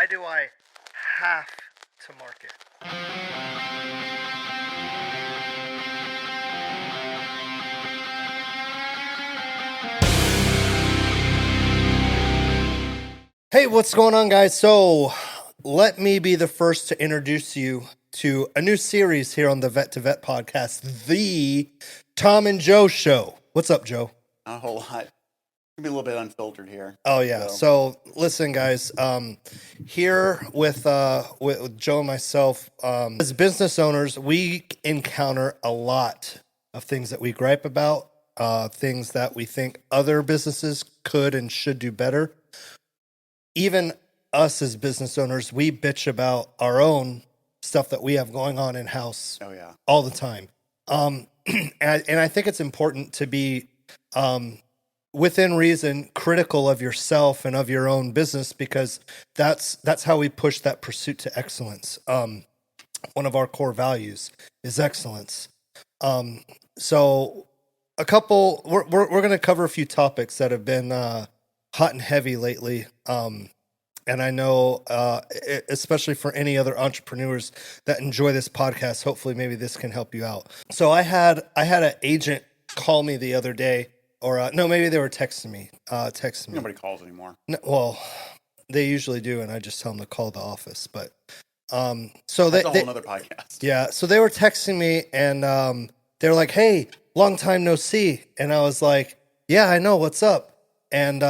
do I have to market? Hey, what's going on, guys? So let me be the first to introduce you to a new series here on the Vet to Vet podcast, the Tom and Joe Show. What's up, Joe? Not a whole lot. Be a little bit unfiltered here. Oh yeah. So listen, guys. Here with Joe and myself, as business owners, we encounter a lot of things that we gripe about, things that we think other businesses could and should do better. Even us as business owners, we bitch about our own stuff that we have going on in house. Oh yeah. All the time. And I think it's important to be within reason, critical of yourself and of your own business, because that's how we push that pursuit to excellence. One of our core values is excellence. So we're going to cover a few topics that have been hot and heavy lately. And I know, especially for any other entrepreneurs that enjoy this podcast, hopefully maybe this can help you out. So I had an agent call me the other day. Or no, maybe they were texting me. Nobody calls anymore. No, well, they usually do, and I just tell them to call the office. But so that's a whole other podcast. Yeah, so they were texting me, and they're like, "Hey, long time no see," and I was like, "Yeah, I know. What's up?" And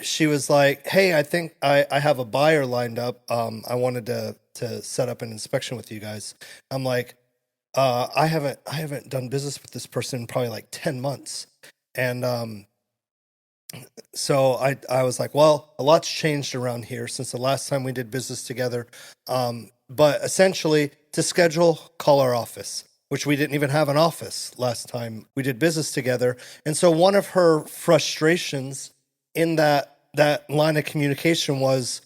she was like, "Hey, I think I have a buyer lined up. I wanted to set up an inspection with you guys." I'm like, I haven't done business with this person in probably like 10 months. And so I was like, well, a lot's changed around here since the last time we did business together. But essentially, to schedule, call our office, which we didn't even have an office last time we did business together. And so one of her frustrations in that line of communication was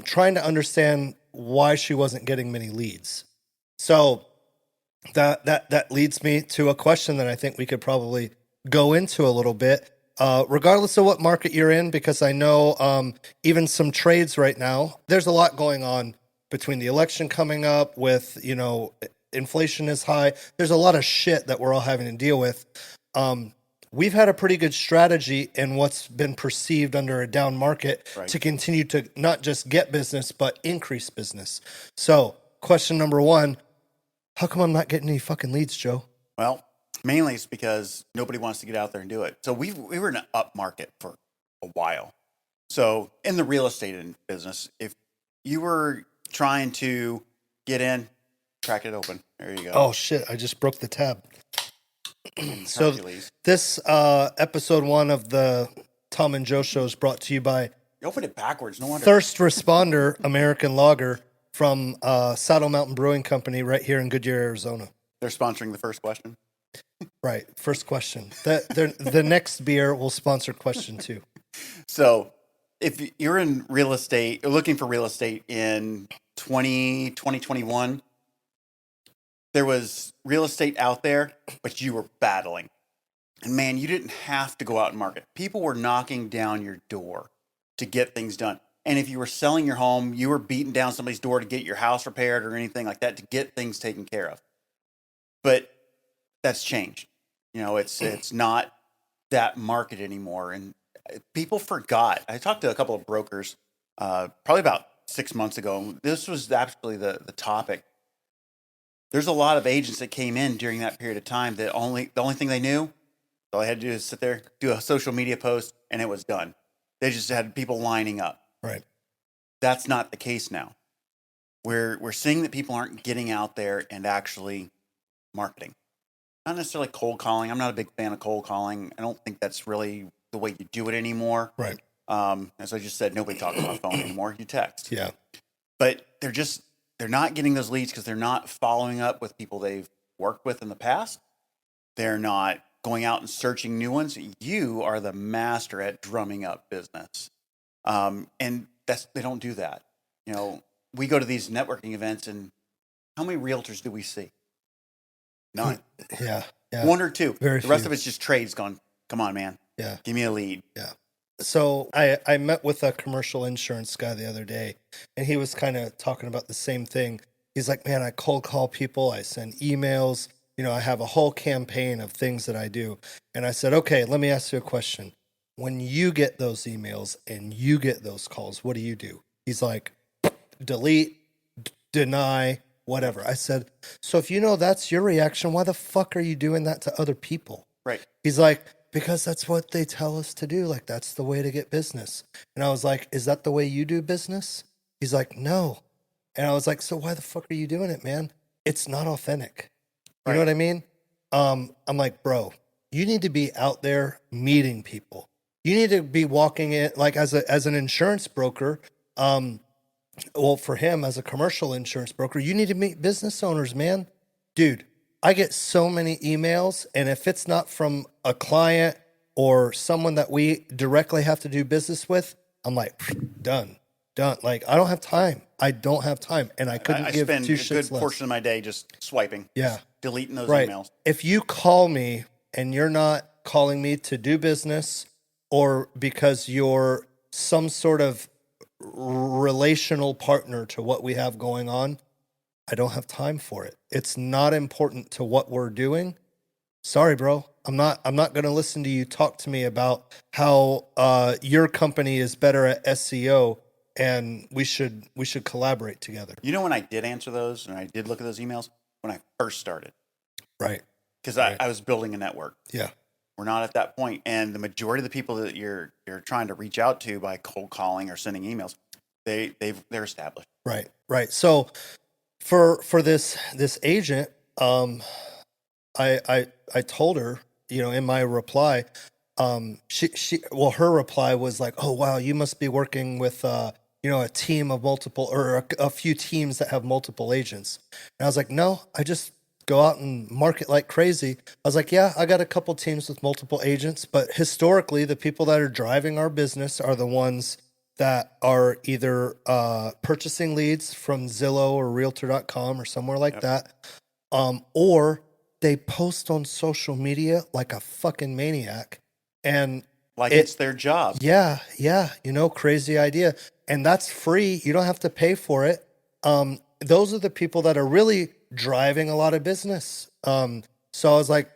trying to understand why she wasn't getting many leads. So that leads me to a question that I think we could probably go into a little bit, regardless of what market you're in, because I know even some trades right now, there's a lot going on between the election coming up with, inflation is high. There's a lot of shit that we're all having to deal with. We've had a pretty good strategy in what's been perceived under a down market to continue to not just get business, but increase business. So question number one, how come I'm not getting any fucking leads, Joe? Well, mainly it's because nobody wants to get out there and do it. So we were in an up market for a while. So in the real estate business, if you were trying to get in, crack it open. There you go. Oh shit! I just broke the tab. So this episode 1 of the Tom and Joe Show is brought to you by. You opened it backwards. No wonder. Thirst Responder American Lager from Saddle Mountain Brewing Company right here in Goodyear, Arizona. They're sponsoring the first question. Right. First question. The next beer will sponsor question 2. So if you're in real estate, or looking for real estate in 2021, there was real estate out there, but you were battling. And man, you didn't have to go out and market. People were knocking down your door to get things done. And if you were selling your home, you were beating down somebody's door to get your house repaired or anything like that, to get things taken care of. But that's changed. It's not that market anymore. And people forgot. I talked to a couple of brokers probably about 6 months ago. This was actually the topic. There's a lot of agents that came in during that period of time that the only thing they knew, all they had to do is sit there, do a social media post, and it was done. They just had people lining up. Right. That's not the case now. We're seeing that people aren't getting out there and actually marketing. Not necessarily cold calling. I'm not a big fan of cold calling. I don't think that's really the way you do it anymore. Right. As I just said, nobody talks on the phone anymore. You text. Yeah. But they're not getting those leads because they're not following up with people they've worked with in the past. They're not going out and searching new ones. You are the master at drumming up business. And they don't do that. We go to these networking events, and how many realtors do we see? None. Yeah. 1 or 2. Very the rest few. of it's just trades going, come on, man. Yeah. Give me a lead. Yeah. So I met with a commercial insurance guy the other day, and he was kind of talking about the same thing. He's like, man, I cold call people, I send emails, I have a whole campaign of things that I do. And I said, okay, let me ask you a question. When you get those emails and you get those calls, what do you do? He's like, delete, deny, whatever. I said, so if you know that's your reaction, why the fuck are you doing that to other people? Right. He's like, because that's what they tell us to do. Like, that's the way to get business. And I was like, is that the way you do business? He's like, no. And I was like, so why the fuck are you doing it, man? It's not authentic. You know Right. what I mean? I'm like, bro, you need to be out there meeting people. You need to be walking it like as an insurance broker. Well, for him as a commercial insurance broker, you need to meet business owners, man. Dude, I get so many emails, and if it's not from a client or someone that we directly have to do business with, I'm like, done. Like, I don't have time. I don't have time, and I couldn't I give spend two a good shits less. portion of my day just swiping. Yeah. Just deleting those Right. emails. If you call me and you're not calling me to do business or because you're some sort of relational partner to what we have going on, I don't have time for it. It's not important to what we're doing. Sorry, bro. I'm not going to listen to you talk to me about how your company is better at SEO and we should collaborate together. You know when I did answer those and I did look at those emails? When I first started. Right. Because Right. I was building a network. Yeah. We're not at that point. And the majority of the people that you're trying to reach out to by cold calling or sending emails, they're established. Right. Right. So for this agent, I told her, in my reply, her reply was like, oh wow, you must be working with a team of multiple or a few teams that have multiple agents. And I was like, no, I just go out and market like crazy. I was like, yeah, I got a couple teams with multiple agents, but historically the people that are driving our business are the ones that are either purchasing leads from Zillow or realtor.com or somewhere like that, or they post on social media like a fucking maniac. And Like it's their job. yeah, crazy idea. And that's free. You don't have to pay for it. Those are the people that are really driving a lot of business. So I was like,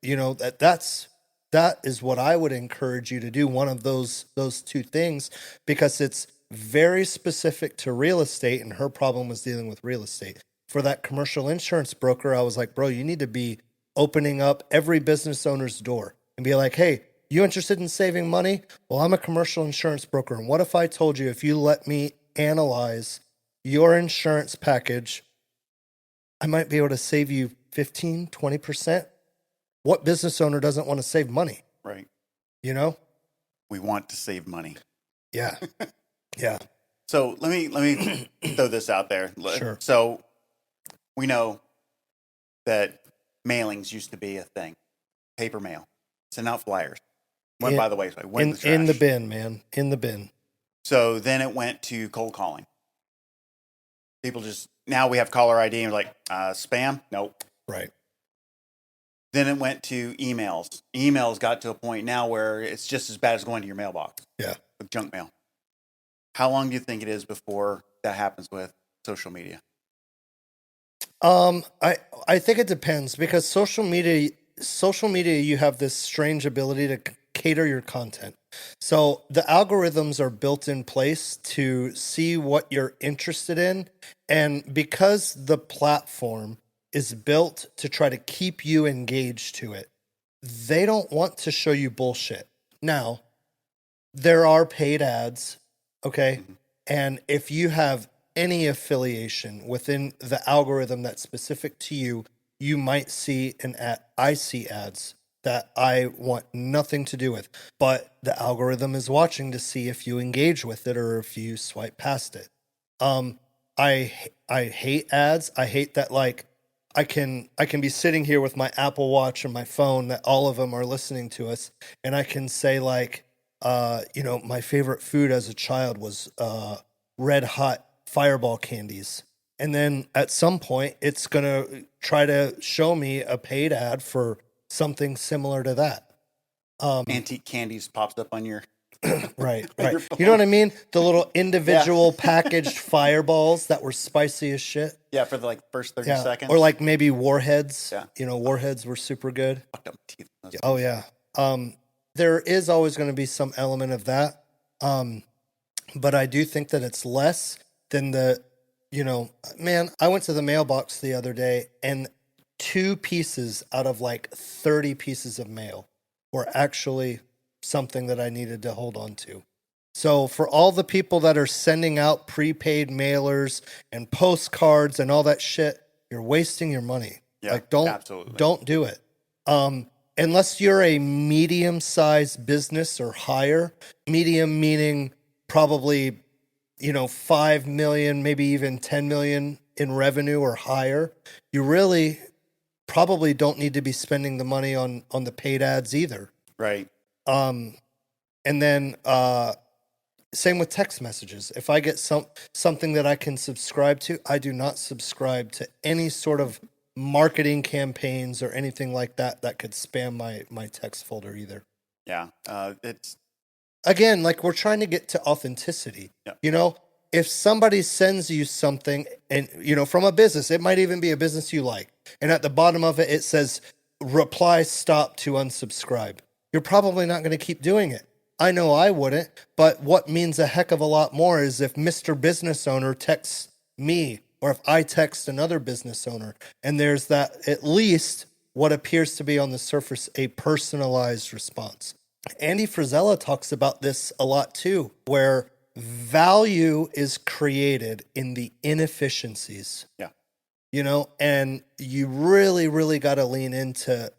that is what I would encourage you to do. One of those two things, because it's very specific to real estate, and her problem was dealing with real estate. For that commercial insurance broker, I was like, bro, you need to be opening up every business owner's door and be like, hey, you interested in saving money? Well, I'm a commercial insurance broker. And what if I told you, if you let me analyze your insurance package, I might be able to save you 15, 20%. What business owner doesn't want to save money? Right. We want to save money. Yeah. Yeah. So let me throw this out there. Sure. So we know that mailings used to be a thing. Paper mail. Send out flyers. Went by the wayside. In the bin, man. In the bin. So then it went to cold calling. People now we have caller ID and we're like, spam? Nope. Right. Then it went to emails. Emails got to a point now where it's just as bad as going to your mailbox. Yeah. With junk mail. How long do you think it is before that happens with social media? I think it depends, because social media, you have this strange ability to cater your content. So the algorithms are built in place to see what you're interested in. And because the platform is built to try to keep you engaged to it, they don't want to show you bullshit. Now, there are paid ads, okay? Mm-hmm. And if you have any affiliation within the algorithm that's specific to you, you might see an ad. I see ads that I want nothing to do with, but the algorithm is watching to see if you engage with it or if you swipe past it. I hate ads. I hate that, like, I can be sitting here with my Apple Watch and my phone that all of them are listening to us, and I can say like, my favorite food as a child was red hot Fireball candies. And then at some point, it's going to try to show me a paid ad for something similar to that. Antique candies pops up on your Right, on right. your You know what phone. I mean? The little individual packaged fireballs that were spicy as shit. Yeah, for the like first 30 Yeah. seconds. Or like maybe warheads. Yeah. You know, warheads were super good. Fucked up my teeth. Those Oh things. yeah. There is always going to be some element of that. But I do think that it's less than man, I went to the mailbox the other day and 2 pieces out of like 30 pieces of mail were actually something that I needed to hold on to. So for all the people that are sending out prepaid mailers and postcards and all that shit, you're wasting your money. Yeah, Like absolutely. don't do it. Unless you're a medium-sized business or higher, medium meaning probably 5 million, maybe even 10 million in revenue or higher, you really probably don't need to be spending the money on the paid ads either. Right. And then same with text messages. If I get something that I can subscribe to, I do not subscribe to any sort of marketing campaigns or anything like that that could spam my text folder either. Yeah. It's Again, like we're trying to get to authenticity. Yeah. If somebody sends you something and from a business, it might even be a business you like, and at the bottom of it says reply stop to unsubscribe. You're probably not going to keep doing it. I know I wouldn't, but what means a heck of a lot more is if Mr. Business Owner texts me or if I text another business owner and there's that at least what appears to be on the surface a personalized response. Andy Frisella talks about this a lot too, where value is created in the inefficiencies. Yeah. And you really, really got to lean into,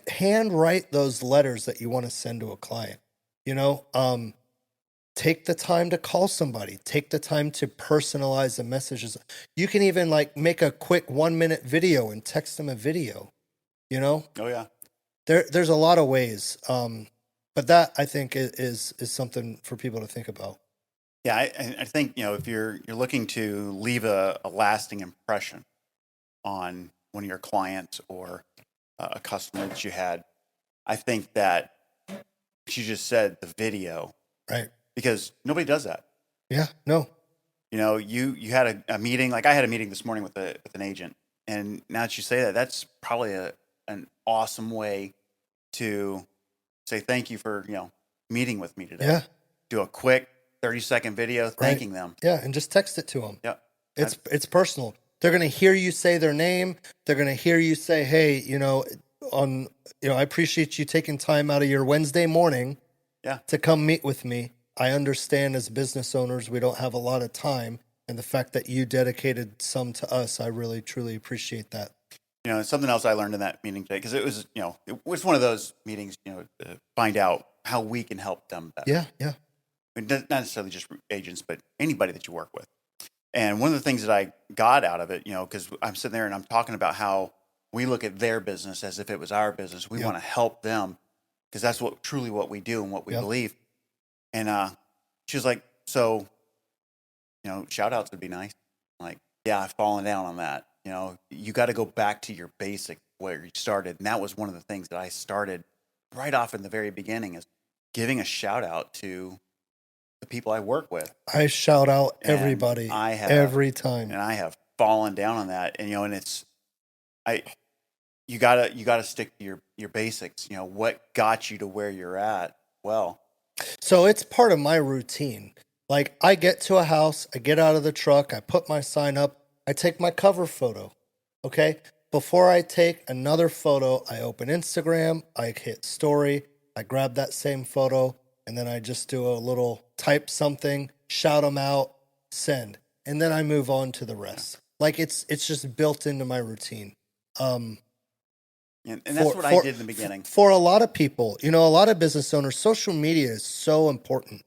handwrite those letters that you want to send to a client. Take the time to call somebody. Take the time to personalize the messages. You can even like make a quick 1-minute video and text them a video. Oh yeah. There's a lot of ways. But that I think is something for people to think about. Yeah, I think if you're looking to leave a lasting impression on one of your clients or a customer that you had, I think that you just said the video, Right? because nobody does that. Yeah. No. You had a meeting. Like I had a meeting this morning with an agent, and now that you say that, that's probably an awesome way to say thank you for meeting with me today. Yeah. Do a quick 30-second video thanking them. Yeah, and just text it to them. Yeah. It's personal. They're going to hear you say their name. They're going to hear you say, "Hey, I appreciate you taking time out of your Wednesday morning to come meet with me. I understand as business owners, we don't have a lot of time. And the fact that you dedicated some to us, I really, truly appreciate that." Something else I learned in that meeting today, because it was one of those meetings, to find out how we can help them better. Yeah, yeah. I mean, not necessarily just agents, but anybody that you work with. And one of the things that I got out of it, because I'm sitting there and I'm talking about how we look at their business as if it was our business. We want to help them because that's truly what we do and what we believe. And she was like, so, shout outs would be nice. I'm like, yeah, I've fallen down on that. You got to go back to your basic where you started. And that was one of the things that I started right off in the very beginning, is giving a shout out to the people I work with. I shout out everybody every time. And I have fallen down on that. And, and it's, you gotta stick to your basics. What got you to where you're at? Well, so it's part of my routine. Like I get to a house, I get out of the truck, I put my sign up, I take my cover photo. Okay. Before I take another photo, I open Instagram, I hit story, I grab that same photo, and then I just do a little type something, shout them out, send. And then I move on to the rest. Like it's just built into my routine. And that's what I did in the beginning. For a lot of people, a lot of business owners, social media is so important.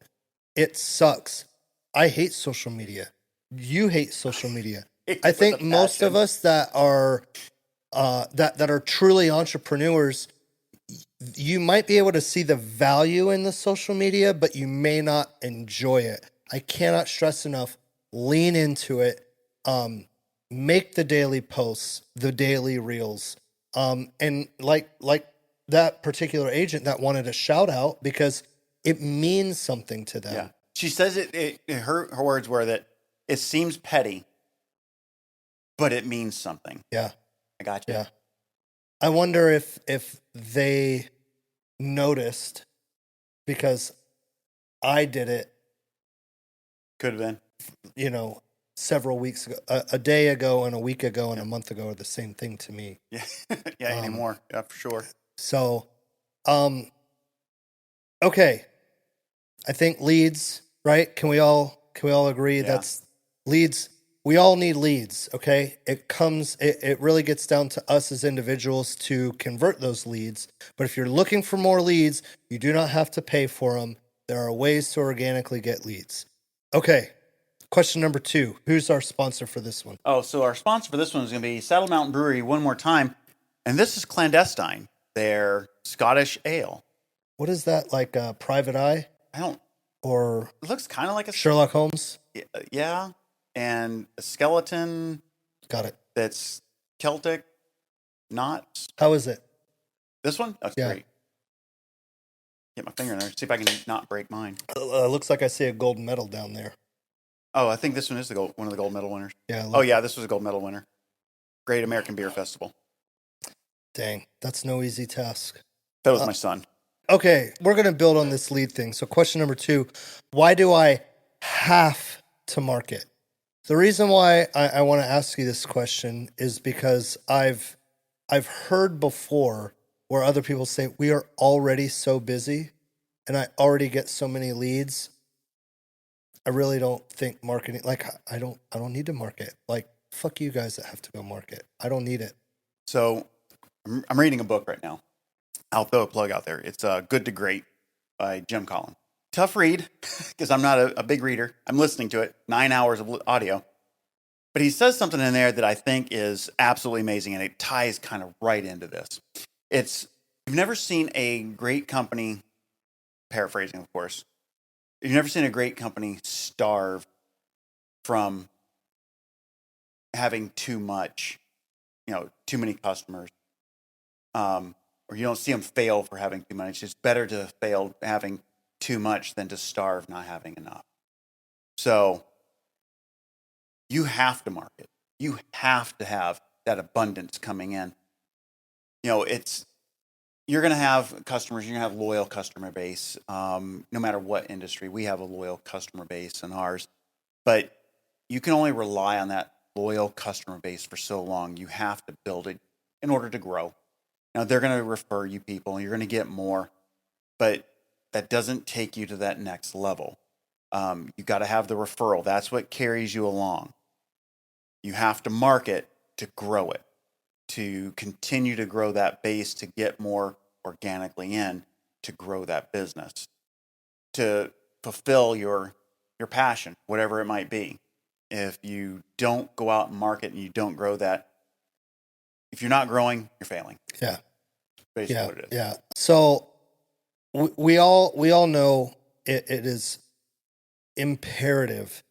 It sucks. I hate social media. You hate social media. I think most of us that are that are truly entrepreneurs, you might be able to see the value in the social media, but you may not enjoy it. I cannot stress enough, lean into it, make the daily posts, the daily reels. And like that particular agent that wanted a shout out because it means something to them. Yeah. She says her words were that it seems petty, but it means something. Yeah. I got you. Yeah. I wonder if they noticed, because I did it, Could have been. you know, several weeks ago. A day ago and a week ago and a month ago are the same thing to me. Yeah. Yeah, anymore. Yeah, for sure. So, okay. I think leads, right? Can we all agree that's leads? We all need leads, okay? It really gets down to us as individuals to convert those leads. But if you're looking for more leads, you do not have to pay for them. There are ways to organically get leads. Okay. Question number 2. Who's our sponsor for this one? Oh, so our sponsor for this one is going to be Saddle Mountain Brewery one more time. And this is Clandestine, their Scottish ale. What is that, like a Private Eye? Or It looks kind of like a Sherlock Holmes? Yeah. And a skeleton. Got it. That's Celtic knots. How is it? This one? That's Yeah. great. Get my finger in there. See if I can not break mine. Looks like I see a gold medal down there. Oh, I think this one is one of the gold medal winners. Yeah. Oh, yeah, this was a gold medal winner. Great American Beer Festival. Dang, that's no easy task. That was my son. Okay, we're going to build on this lead thing. So question number 2, why do I have to market? The reason why I want to ask you this question is because I've heard before where other people say, we are already so busy and I already get so many leads. I really don't think marketing, like I don't need to market. Like, fuck you guys that have to go market. I don't need it. So I'm reading a book right now. I'll throw a plug out there. It's Good to Great by Jim Collins. Tough read because I'm not a big reader. I'm listening to it, 9 hours of audio. But he says something in there that I think is absolutely amazing, and it ties kind of right into this. You've never seen a great company, paraphrasing, of course, you've never seen a great company starve from having too much, too many customers. Or you don't see them fail for having too much. It's better to fail having too much than to starve not having enough. So you have to market. You have to have that abundance coming in. You're going to have customers. You're going to have loyal customer base. No matter what industry, we have a loyal customer base in ours. But you can only rely on that loyal customer base for so long. You have to build it in order to grow. Now, they're going to refer you people, and you're going to get more, but that doesn't take you to that next level. You got to have the referral. That's what carries you along. You have to market to grow it, to continue to grow that base, to get more organically in, to grow that business, to fulfill your passion, whatever it might be. If you don't go out and market and you don't grow that, if you're not growing, you're failing. Yeah. Basically what it is. Yeah. So we all know it is imperative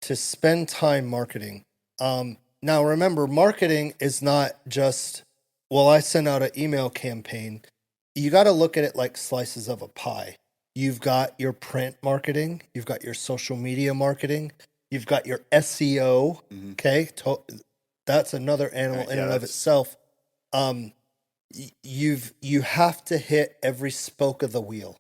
to spend time marketing. Now remember, marketing is not just, I send out an email campaign. You got to look at it like slices of a pie. You've got your print marketing, you've got your social media marketing, you've got your SEO. Mm-hmm. Okay. That's another animal in and of itself. You have to hit every spoke of the wheel.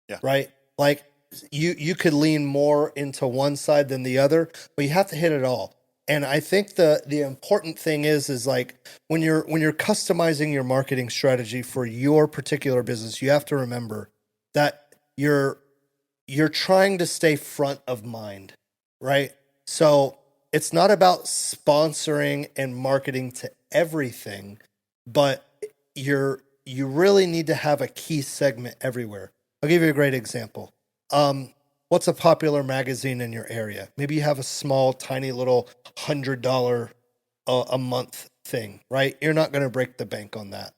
Yeah. Right? Like you could lean more into one side than the other, but you have to hit it all. And I think the important thing is like when you're customizing your marketing strategy for your particular business, you have to remember that you're trying to stay front of mind, right? So it's not about sponsoring and marketing to everything, but you really need to have a key segment everywhere. I'll give you a great example. What's a popular magazine in your area? Maybe you have a small, tiny little $100 a month thing, right? You're not going to break the bank on that.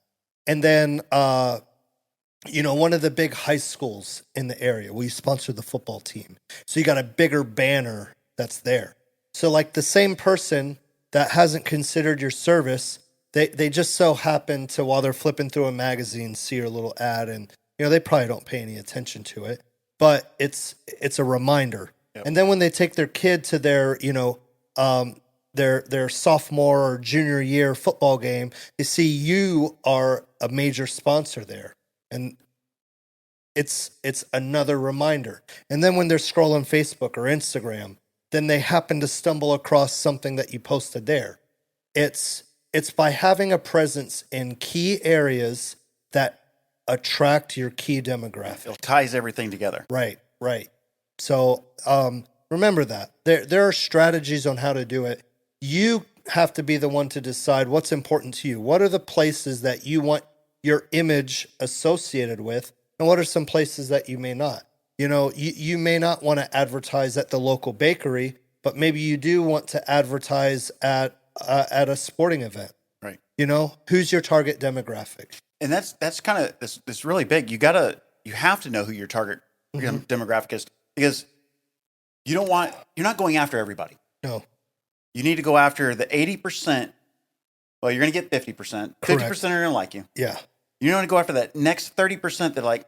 And then, one of the big high schools in the area, we sponsor the football team. So you got a bigger banner that's there. So like the same person that hasn't considered your service, they just so happen to, while they're flipping through a magazine, see your little ad, and they probably don't pay any attention to it. but it's a reminder. Yep. And then when they take their kid to their, their sophomore or junior year football game, they see you are a major sponsor there. And it's another reminder. And then when they're scrolling Facebook or Instagram, then they happen to stumble across something that you posted there. It's by having a presence in key areas that attract your key demographic. It ties everything together. Right. So remember that. There are strategies on how to do it. You have to be the one to decide what's important to you. What are the places that you want your image associated with, and what are some places that you may not? You may not want to advertise at the local bakery, but maybe you do want to advertise at a sporting event. Right. Who's your target demographic? And that's kind of this really big. You have to know who your target demographic is, because you're not going after everybody. No. You need to go after the 80%. Well, you're going to get 50%. 50% are going to like you. Yeah. You don't want to go after that next 30% that are like,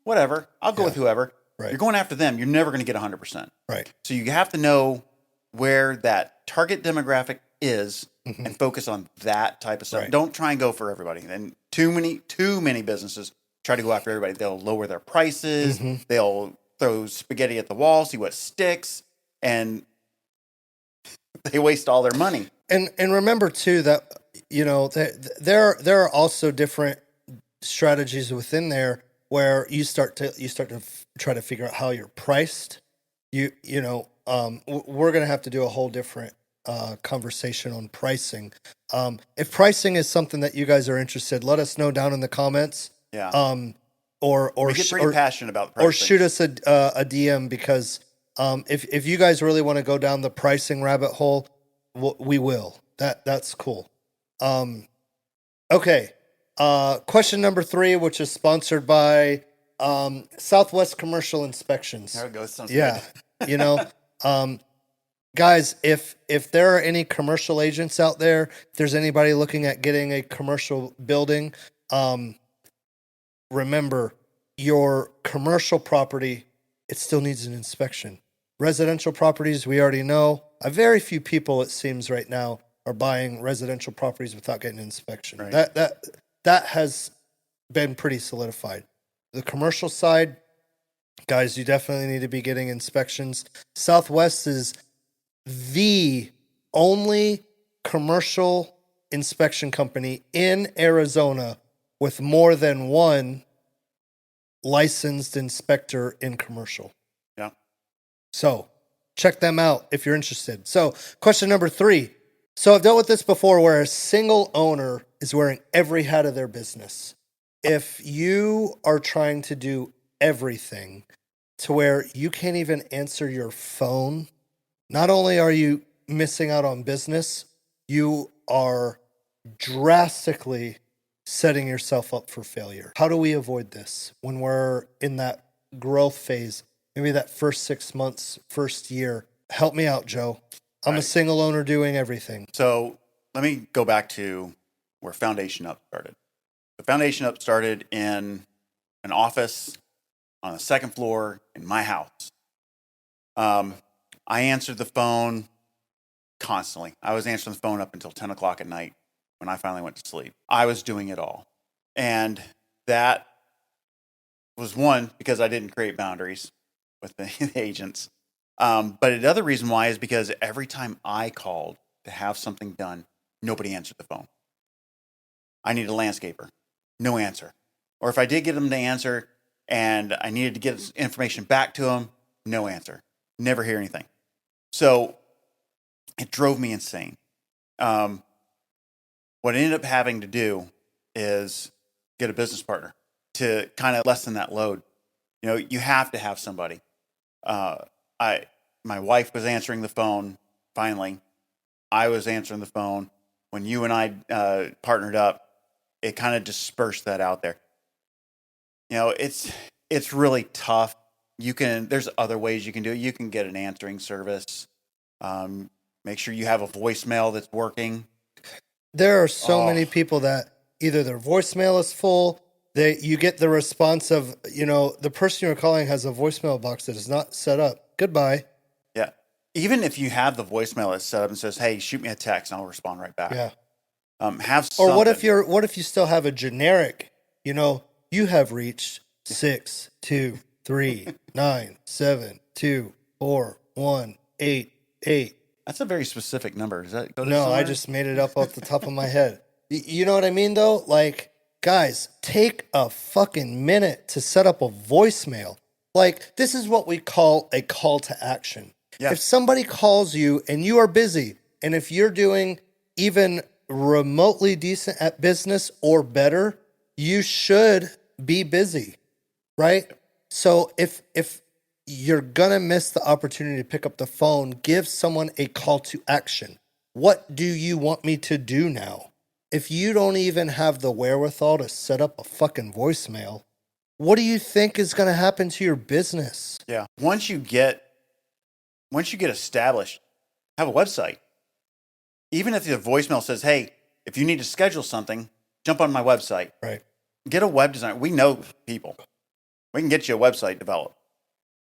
whatever. I'll go with whoever. Right. You're going after them. You're never going to get 100%. Right. So you have to know where that target demographic is and focus on that type of stuff. Right. Don't try and go for everybody. And too many businesses try to go after everybody. They'll lower their prices. They'll throw spaghetti at the wall, see what sticks, and they waste all their money. And remember too that there are also different strategies within there where you start to try to figure out how you're priced. We're going to have to do a whole different conversation on pricing. If pricing is something that you guys are interested, let us know down in the comments. Yeah. Or we get pretty passionate about pricing. Or shoot us a DM, because if you guys really want to go down the pricing rabbit hole, we will. That's cool. Okay. Question number 3, which is sponsored by Southwest Commercial Inspections. There it goes. Sounds Yeah. good. Guys, if there are any commercial agents out there, if there's anybody looking at getting a commercial building, remember, your commercial property, it still needs an inspection. Residential properties, we already know. A very few people, it seems right now, are buying residential properties without getting an inspection. Right. That has been pretty solidified. The commercial side, guys, you definitely need to be getting inspections. Southwest is the only commercial inspection company in Arizona with more than one licensed inspector in commercial. Yeah. So check them out if you're interested. So question number 3. So I've dealt with this before, where a single owner is wearing every hat of their business. If you are trying to do everything to where you can't even answer your phone, not only are you missing out on business, you are drastically setting yourself up for failure. How do we avoid this when we're in that growth phase? Maybe that first 6 months, first year. Help me out, Joe. I'm a single owner doing everything. So let me go back to where Foundation Up started. The Foundation Up started in an office on the second floor in my house. I answered the phone constantly. I was answering the phone up until 10 o'clock at night when I finally went to sleep. I was doing it all. And that was one, because I didn't create boundaries with the agents. But the other reason why is because every time I called to have something done, nobody answered the phone. I needed a landscaper. No answer. Or if I did get them to answer and I needed to get information back to them, no answer. Never hear anything. So it drove me insane. What I ended up having to do is get a business partner to kind of lessen that load. You have to have somebody. My wife was answering the phone. Finally, I was answering the phone. When you and I partnered up, it kind of dispersed that out there. It's really tough. There's other ways you can do it. You can get an answering service. Make sure you have a voicemail that's working. There are so many people that either their voicemail is full you get the response of, the person you're calling has a voicemail box that is not set up. Goodbye. Yeah. Even if you have the voicemail that's set up and says, "Hey, shoot me a text and I'll respond right back." Yeah. Have Or something. what if you still have a generic, you have reached 62397241888. That's a very specific number. Does that go to No, I somewhere? just made it up off the top of my head. You know what I mean, though? Like, guys, take a fucking minute to set up a voicemail. Like, this is what we call a call to action. Yeah. If somebody calls you and you are busy, and if you're doing even remotely decent at business or better, you should be busy, right? So if you're gonna miss the opportunity to pick up the phone, give someone a call to action. What do you want me to do now? If you don't even have the wherewithal to set up a fucking voicemail, what do you think is going to happen to your business? Yeah. Once you get established, have a website. Even if the voicemail says, "Hey, if you need to schedule something, jump on my website." Right. Get a web designer. We know people. We can get you a website developed.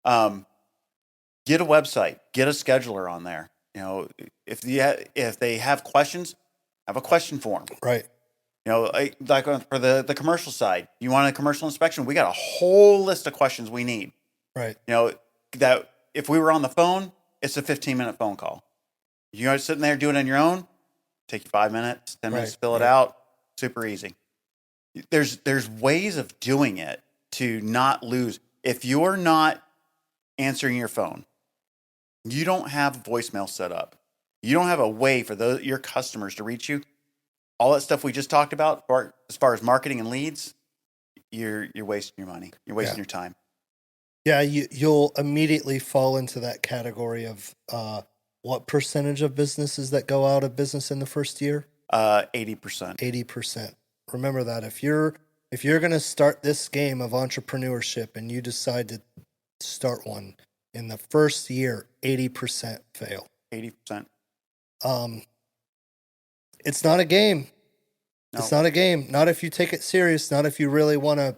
Get a website. Get a scheduler on there. If they have questions, have a question form. Right. Like for the commercial side, you want a commercial inspection? We got a whole list of questions we need. Right. That if we were on the phone, it's a 15-minute phone call. You guys sitting there doing it on your own, take you 5 minutes, 10 minutes to fill it out. Super easy. There's ways of doing it to not lose. If you're not answering your phone, you don't have voicemail set up. You don't have a way for your customers to reach you. All that stuff we just talked about, as far as marketing and leads, you're wasting your money. You're wasting your time. Yeah, you'll immediately fall into that category of what percentage of businesses that go out of business in the first year? 80%. 80%. Remember that. If you're going to start this game of entrepreneurship and you decide to start one in the first year, 80% fail. 80%. It's not a game. No. It's not a game. Not if you take it serious. Not if you really want to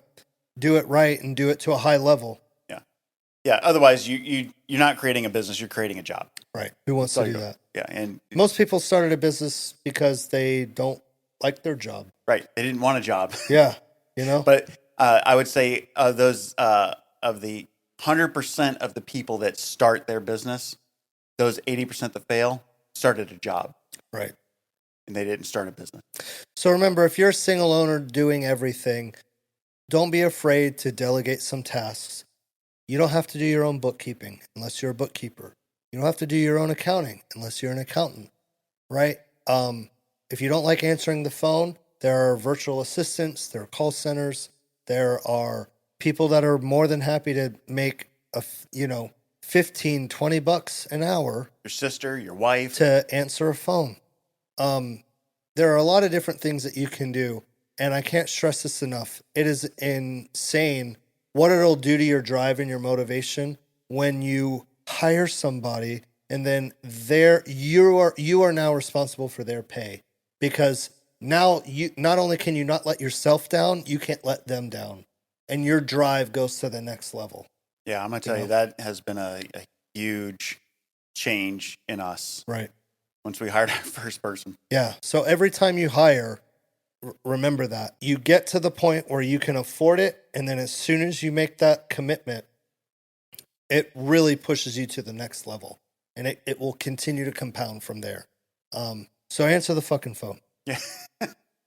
do it right and do it to a high level. Yeah. Otherwise, you're not creating a business. You're creating a job. Right. Who wants to do that? Yeah. And most people started a business because they don't like their job. Right. They didn't want a job. Yeah. But I would say of the 100% of the people that start their business, those 80% that fail started a job. Right. And they didn't start a business. So remember, if you're a single owner doing everything, don't be afraid to delegate some tasks. You don't have to do your own bookkeeping unless you're a bookkeeper. You don't have to do your own accounting unless you're an accountant, right? If you don't like answering the phone, there are virtual assistants, there are call centers, there are people that are more than happy to make $15, $20 an hour. Your sister, your wife. To answer a phone. There are a lot of different things that you can do, and I can't stress this enough. It is insane what it'll do to your drive and your motivation when you hire somebody and then you are now responsible for their pay, because now you not only can you not let yourself down, you can't let them down, and your drive goes to the next level. Yeah, I'm gonna tell you that has been a huge change in us. Right. Once we hired our first person. Yeah. So every time you hire, remember that. You get to the point where you can afford it, and then as soon as you make that commitment, it really pushes you to the next level, and it will continue to compound from there. So answer the fucking phone. Yeah.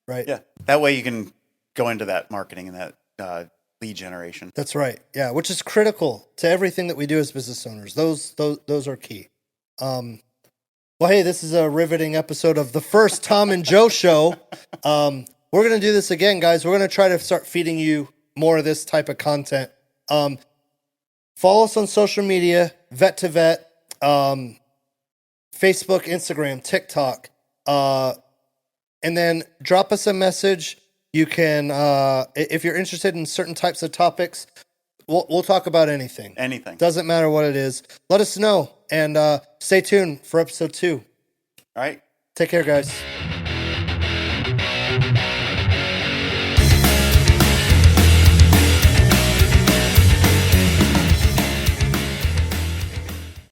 Right? Yeah. That way you can go into that marketing and that lead generation. That's right. Yeah, which is critical to everything that we do as business owners. Those are key. Well, hey, this is a riveting episode of the first Tom and Joe show. We're going to do this again, guys. We're going to try to start feeding you more of this type of content. Follow us on social media, Vet to Vet, Facebook, Instagram, TikTok, and then drop us a message. You can, if you're interested in certain types of topics, we'll talk about anything. Anything. Doesn't matter what it is. Let us know, and stay tuned for episode 2. All right. Take care, guys.